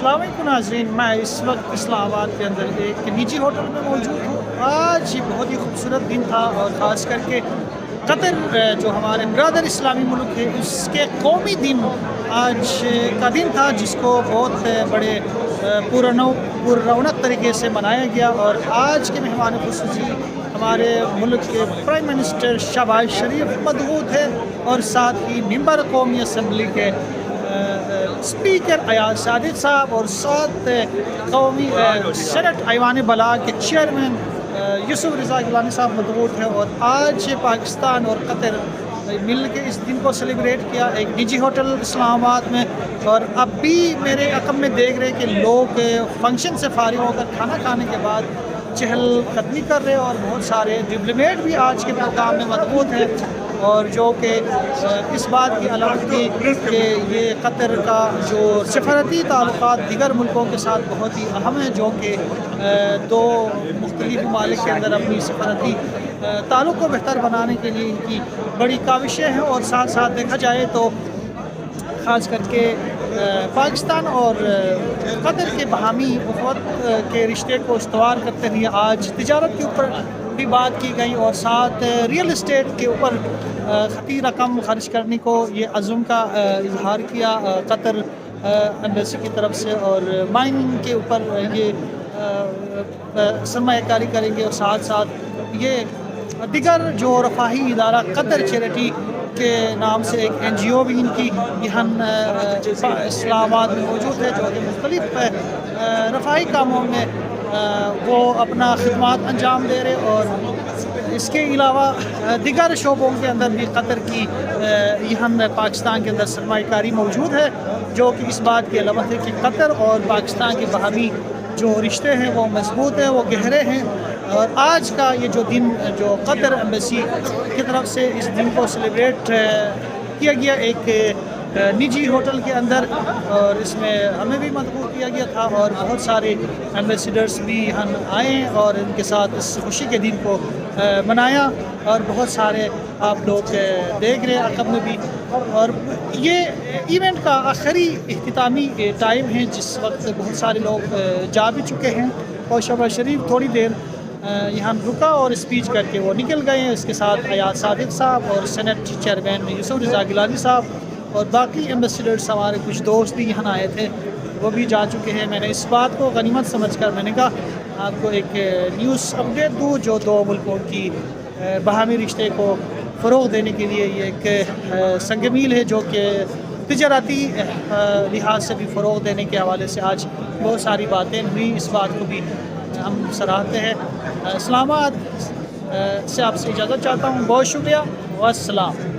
अस्सलाम वालेकुम नाज़रीन, मैं इस वक्त इस्लामाबाद के अंदर एक निजी होटल में मौजूद हूँ। आज ये बहुत ही खूबसूरत दिन था और ख़ास करके कतर जो हमारे ब्रदर इस्लामी मुल्क है उसके कौमी दिन आज का दिन था, जिसको बहुत बड़े पुररौनक तरीके से मनाया गया। और आज के मेहमान ख़ुसूसी हमारे मुल्क के प्राइम मिनिस्टर शहबाज शरीफ मौजूद है और साथ ही मेंबर कौमी असम्बली के स्पीकर अयाज सादिक साहब और साथ कौमी सेनेट ऐवान बला के चेयरमैन यूसुफ रज़ा गिलानी साहब मौजूद हैं। और आज पाकिस्तान और कतर मिल के इस दिन को सेलिब्रेट किया एक निजी होटल इस्लामाबाद में। और अब भी मेरे अकम में देख रहे कि लोग फंक्शन से फारिग होकर खाना खाने के बाद चहलकदमी कर रहे हैं और बहुत सारे डिप्लोमेट भी आज के प्रोग्राम में मौजूद हैं। और जो कि इस बात की अलामत थी कि ये कतर का जो सफारती ताल्लुकात दीगर मुल्कों के साथ बहुत ही अहम है, जो कि दो मुख्तलिफ ममालिक के अंदर अपनी सफारती ताल्लुक़ को बेहतर बनाने के लिए इनकी बड़ी काविशें हैं। और साथ साथ देखा जाए तो ख़ास करके पाकिस्तान और कतर के बाहमी उख़्वत के रिश्ते को इस्तवार करते हुए आज तिजारत के ऊपर भी बात की गई और साथ रियल इस्टेट के ऊपर खती रकम खर्च करने को ये अज़्म का इजहार किया कतर एम्बेसी की तरफ से। और माइनिंग के ऊपर ये सरमायाकारी करेंगे और साथ साथ ये दिगर जो रफ़ाही इदारा कतर चैरिटी के नाम से एक NGO भी इनकी यहाँ इस्लामाबाद में मौजूद है, जो कि मुख्तलिफ रफ़ाही कामों में वो अपना खिदमात अंजाम दे रहे। और इसके अलावा दिगर शोबों के अंदर भी कतर की यहाँ पाकिस्तान के अंदर सरमायाकारी मौजूद है, जो कि इस बात की अलामत है कि कतर और पाकिस्तान के बाहमी जो रिश्ते हैं वो मजबूत हैं, वो गहरे हैं। और आज का ये जो दिन जो कतर एम्बेसी की तरफ से इस दिन को सेलिब्रेट किया गया एक निजी होटल के अंदर, और इसमें हमें भी मदबूत किया गया था और बहुत सारे एम्बेसडर्स भी यहाँ आए और इनके साथ इस खुशी के दिन को मनाया। और बहुत सारे आप लोग देख रहे हैं अकब में भी। और ये इवेंट का आखिरी इख्तितामी टाइम है, जिस वक्त बहुत सारे लोग जा भी चुके हैं और शहबाज शरीफ थोड़ी देर यहाँ रुका और स्पीच करके वो निकल गए हैं। इसके साथ अयाज सादिक साहब और सेनेट चेयरमैन यूसुफ रज़ा गिलानी साहब और बाकी एम्बेसडर्स हमारे कुछ दोस्त भी यहाँ आए थे, वो भी जा चुके हैं। मैंने इस बात को गनीमत समझकर मैंने कहा आपको एक न्यूज़ अपडेट दूँ जो दो मुल्कों की बाहमी रिश्ते को फ़रोग़ देने के लिए ये एक संग मील है, जो कि तिजारती लिहाज से भी फ़रोग़ देने के हवाले से आज बहुत सारी बातें हुई। इस बात को भी हम सराहते हैं। इस्लामाबाद से आपसे इजाज़त चाहता हूँ। बहुत शुक्रिया। वस्सलाम।